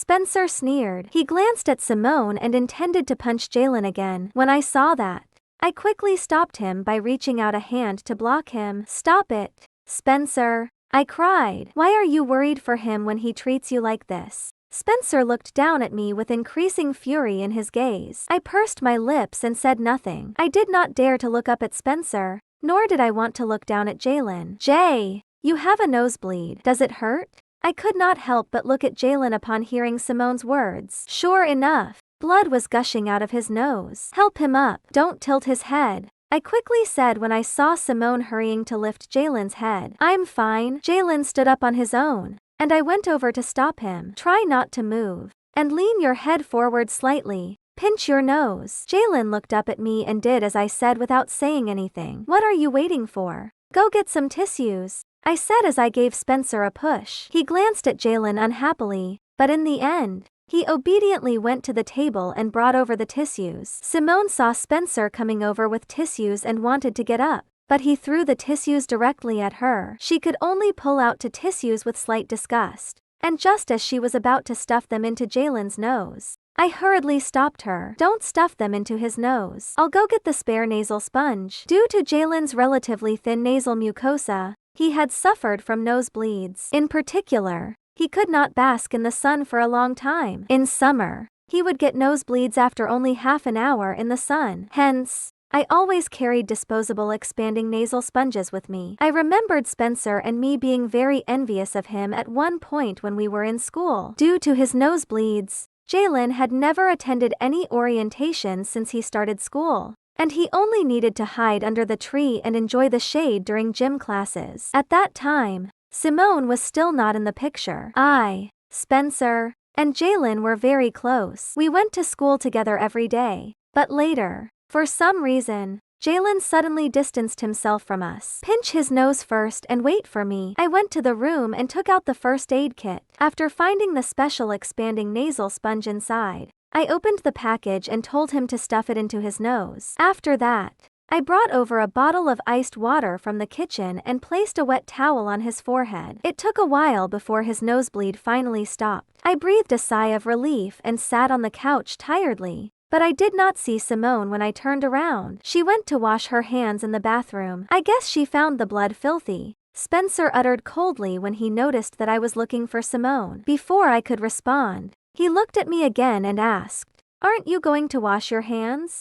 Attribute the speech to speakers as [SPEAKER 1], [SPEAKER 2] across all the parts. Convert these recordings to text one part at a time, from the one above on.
[SPEAKER 1] Spencer sneered. He glanced at Simone and intended to punch Jalen again. When I saw that, I quickly stopped him by reaching out a hand to block him. Stop it, Spencer, I cried. Why are you worried for him when he treats you like this? Spencer looked down at me with increasing fury in his gaze. I pursed my lips and said nothing. I did not dare to look up at Spencer, nor did I want to look down at Jalen. Jay, you have a nosebleed. Does it hurt? I could not help but look at Jalen upon hearing Simone's words. Sure enough, blood was gushing out of his nose. Help him up. Don't tilt his head, I quickly said when I saw Simone hurrying to lift Jalen's head. I'm fine. Jalen stood up on his own, and I went over to stop him. Try not to move, and lean your head forward slightly. Pinch your nose. Jalen looked up at me and did as I said without saying anything. What are you waiting for? Go get some tissues, I said as I gave Spencer a push. He glanced at Jalen unhappily, but in the end, he obediently went to the table and brought over the tissues. Simone saw Spencer coming over with tissues and wanted to get up, but he threw the tissues directly at her. She could only pull out two tissues with slight disgust, and just as she was about to stuff them into Jalen's nose, I hurriedly stopped her. Don't stuff them into his nose. I'll go get the spare nasal sponge. Due to Jalen's relatively thin nasal mucosa, he had suffered from nosebleeds. In particular, he could not bask in the sun for a long time. In summer, he would get nosebleeds after only half an hour in the sun. Hence, I always carried disposable expanding nasal sponges with me. I remembered Spencer and me being very envious of him at one point when we were in school. Due to his nosebleeds, Jalen had never attended any orientation since he started school, and he only needed to hide under the tree and enjoy the shade during gym classes. At that time, Simone was still not in the picture. I, Spencer, and Jalen were very close. We went to school together every day, but later, for some reason, Jalen suddenly distanced himself from us. Pinch his nose first and wait for me. I went to the room and took out the first aid kit. After finding the special expanding nasal sponge inside, I opened the package and told him to stuff it into his nose. After that, I brought over a bottle of iced water from the kitchen and placed a wet towel on his forehead. It took a while before his nosebleed finally stopped. I breathed a sigh of relief and sat on the couch tiredly. But I did not see Simone when I turned around. She went to wash her hands in the bathroom. I guess she found the blood filthy, Spencer uttered coldly when he noticed that I was looking for Simone. Before I could respond, he looked at me again and asked, "Aren't you going to wash your hands?"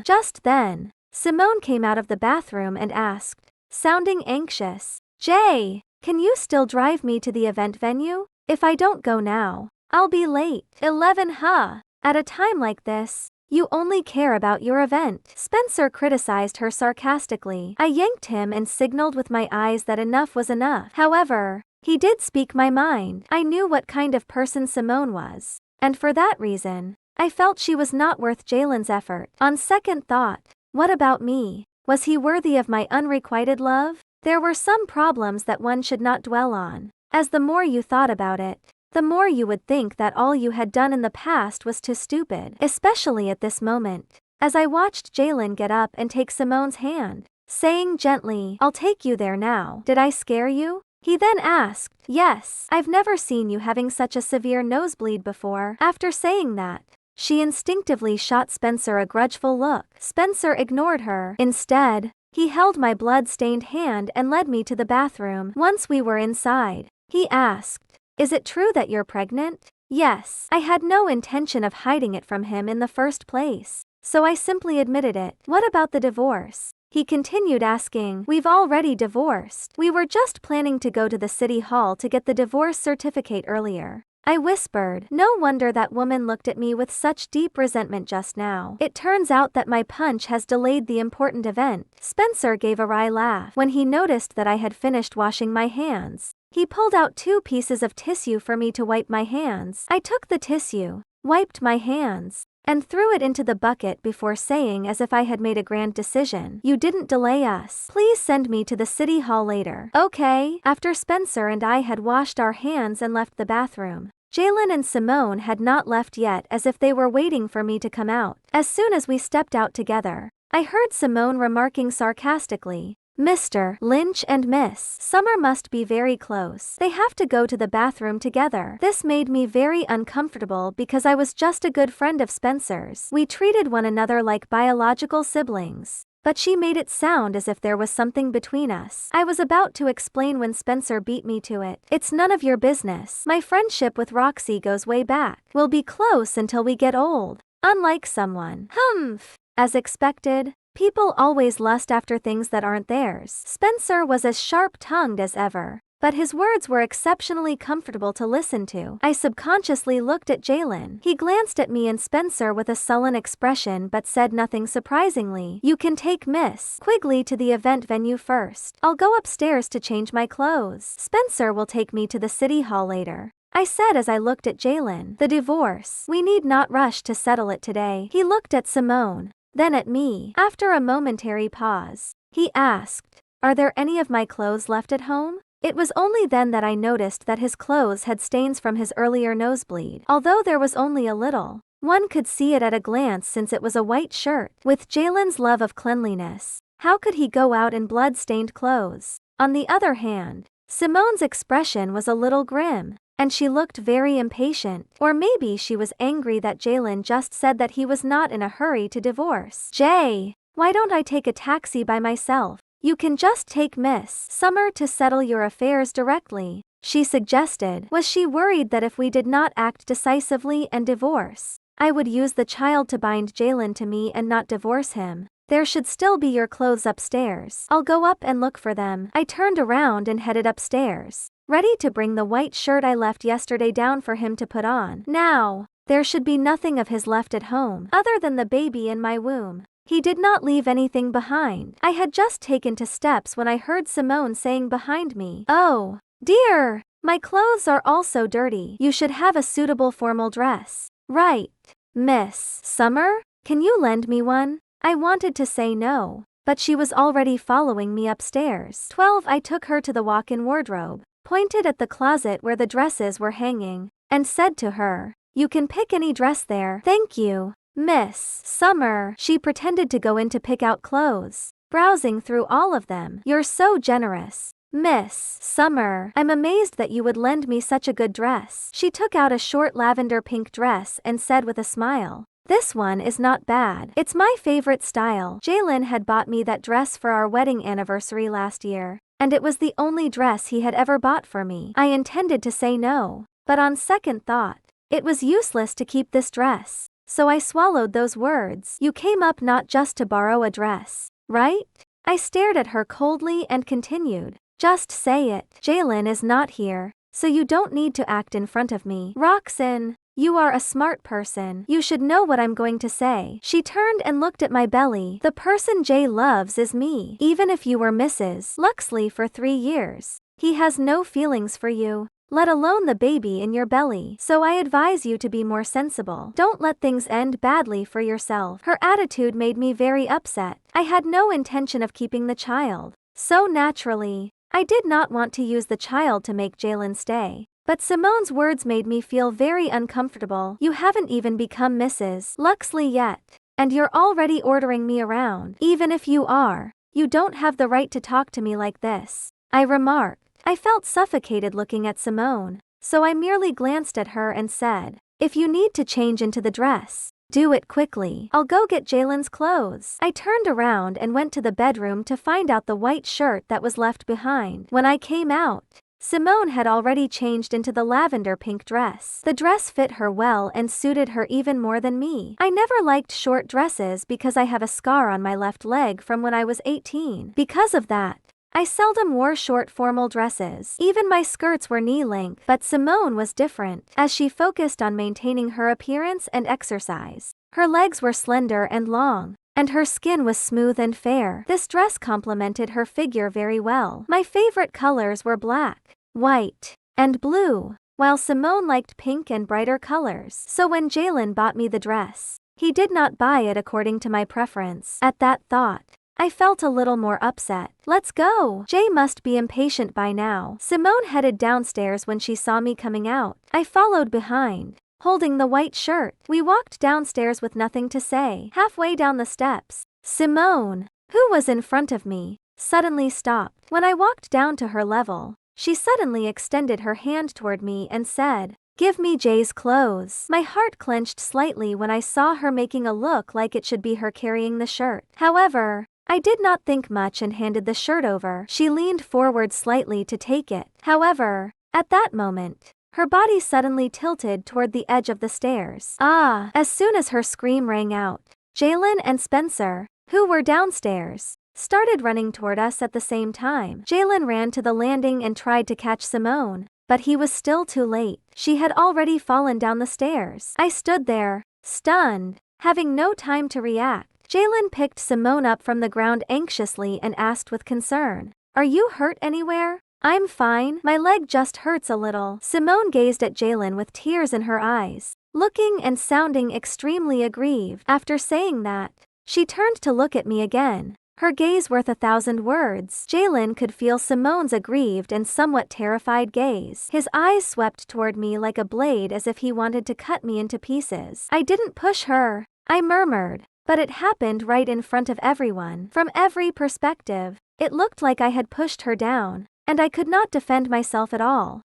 [SPEAKER 1] Just then, Simone came out of the bathroom and asked, sounding anxious, "Jay, can you still drive me to the event venue? If I don't go now, I'll be late." 11 Huh? At a time like this, you only care about your event. Spencer criticized her sarcastically. I yanked him and signaled with my eyes that enough was enough. However, he did speak my mind. I knew what kind of person Simone was, and for that reason, I felt she was not worth Jalen's effort. On second thought, what about me? Was he worthy of my unrequited love? There were some problems that one should not dwell on, as the more you thought about it, the more you would think that all you had done in the past was too stupid. Especially at this moment, as I watched Jalen get up and take Simone's hand, saying gently, "I'll take you there now." Did I scare you? He then asked. Yes, I've never seen you having such a severe nosebleed before. After saying that, she instinctively shot Spencer a grudgeful look. Spencer ignored her. Instead, he held my blood-stained hand and led me to the bathroom. Once we were inside, he asked, "Is it true that you're pregnant?" Yes. I had no intention of hiding it from him in the first place, so I simply admitted it. What about the divorce? He continued asking. We've already divorced. We were just planning to go to the city hall to get the divorce certificate earlier. I whispered. No wonder that woman looked at me with such deep resentment just now. It turns out that my punch has delayed the important event. Spencer gave a wry laugh. When he noticed that I had finished washing my hands, he pulled out 2 pieces of tissue for me to wipe my hands. I took the tissue, wiped my hands, and threw it into the bucket before saying as if I had made a grand decision, "You didn't delay us. Please send me to the city hall later." Okay. After Spencer and I had washed our hands and left the bathroom, Jalen and Simone had not left yet, as if they were waiting for me to come out. As soon as we stepped out together, I heard Simone remarking sarcastically, Mr. Lynch and Miss Summer must be very close. They have to go to the bathroom together. This made me very uncomfortable because I was just a good friend of Spencer's. We treated one another like biological siblings. But she made it sound as if there was something between us. I was about to explain when Spencer beat me to it. It's none of your business. My friendship with Roxy goes way back. We'll be close until we get old. Unlike someone. Humph. As expected, people always lust after things that aren't theirs. Spencer was as sharp-tongued as ever, but his words were exceptionally comfortable to listen to. I subconsciously looked at Jalen. He glanced at me and Spencer with a sullen expression but said nothing surprisingly. You can take Miss Quigley to the event venue first. I'll go upstairs to change my clothes. Spencer will take me to the city hall later, I said as I looked at Jalen. The divorce. We need not rush to settle it today. He looked at Simone, then at me. After a momentary pause, he asked, are there any of my clothes left at home? It was only then that I noticed that his clothes had stains from his earlier nosebleed. Although there was only a little, one could see it at a glance since it was a white shirt. With Jalen's love of cleanliness, how could he go out in blood-stained clothes? On the other hand, Simone's expression was a little grim, and she looked very impatient. Or maybe she was angry that Jalen just said that he was not in a hurry to divorce. Jay, why don't I take a taxi by myself? You can just take Miss Summer to settle your affairs directly, she suggested. Was she worried that if we did not act decisively and divorce, I would use the child to bind Jalen to me and not divorce him? There should still be your clothes upstairs. I'll go up and look for them. I turned around and headed upstairs, ready to bring the white shirt I left yesterday down for him to put on. Now, there should be nothing of his left at home, other than the baby in my womb. He did not leave anything behind. I had just taken 2 steps when I heard Simone saying behind me, oh, dear, my clothes are also dirty. You should have a suitable formal dress. Right, Miss Summer? Can you lend me one? I wanted to say no, but she was already following me upstairs. 12. I took her to the walk-in wardrobe, pointed at the closet where the dresses were hanging, and said to her, you can pick any dress there. Thank you, Miss Summer. She pretended to go in to pick out clothes, browsing through all of them. You're so generous, Miss Summer. I'm amazed that you would lend me such a good dress. She took out a short lavender pink dress and said with a smile, this one is not bad. It's my favorite style. Jalen had bought me that dress for our wedding anniversary last year, and it was the only dress he had ever bought for me. I intended to say no, but on second thought, it was useless to keep this dress. So I swallowed those words. You came up not just to borrow a dress, right? I stared at her coldly and continued, just say it. Jalen is not here, so you don't need to act in front of me. Roxanne, you are a smart person. You should know what I'm going to say. She turned and looked at my belly. The person Jay loves is me. Even if you were Mrs. Luxley for 3 years, he has no feelings for you, let alone the baby in your belly. So I advise you to be more sensible. Don't let things end badly for yourself. Her attitude made me very upset. I had no intention of keeping the child. So naturally, I did not want to use the child to make Jalen stay. But Simone's words made me feel very uncomfortable. You haven't even become Mrs. Luxley yet, and you're already ordering me around. Even if you are, you don't have the right to talk to me like this, I remarked. I felt suffocated looking at Simone, so I merely glanced at her and said, if you need to change into the dress, do it quickly. I'll go get Jalen's clothes. I turned around and went to the bedroom to find out the white shirt that was left behind. When I came out, Simone had already changed into the lavender pink dress. The dress fit her well and suited her even more than me. I never liked short dresses because I have a scar on my left leg from when I was 18. Because of that, I seldom wore short formal dresses. Even my skirts were knee-length. But Simone was different, as she focused on maintaining her appearance and exercise. Her legs were slender and long, and her skin was smooth and fair. This dress complemented her figure very well. My favorite colors were black, white, and blue, while Simone liked pink and brighter colors. So when Jalen bought me the dress, he did not buy it according to my preference. At that thought, I felt a little more upset. Let's go. Jay must be impatient by now. Simone headed downstairs when she saw me coming out. I followed behind, holding the white shirt. We walked downstairs with nothing to say. Halfway down the steps, Simone, who was in front of me, suddenly stopped. When I walked down to her level, she suddenly extended her hand toward me and said, "Give me Jay's clothes." My heart clenched slightly when I saw her making a look like it should be her carrying the shirt. However, I did not think much and handed the shirt over. She leaned forward slightly to take it. However, at that moment, her body suddenly tilted toward the edge of the stairs. Ah! As soon as her scream rang out, Jalen and Spencer, who were downstairs, started running toward us at the same time. Jalen ran to the landing and tried to catch Simone, but he was still too late. She had already fallen down the stairs. I stood there, stunned, having no time to react. Jalen picked Simone up from the ground anxiously and asked with concern, "Are you hurt anywhere?" "I'm fine, my leg just hurts a little." Simone gazed at Jalen with tears in her eyes, looking and sounding extremely aggrieved. After saying that, she turned to look at me again, her gaze worth 1,000 words. Jalen could feel Simone's aggrieved and somewhat terrified gaze. His eyes swept toward me like a blade as if he wanted to cut me into pieces. "I didn't push her," I murmured, but it happened right in front of everyone. From every perspective, it looked like I had pushed her down, and I could not defend myself at all.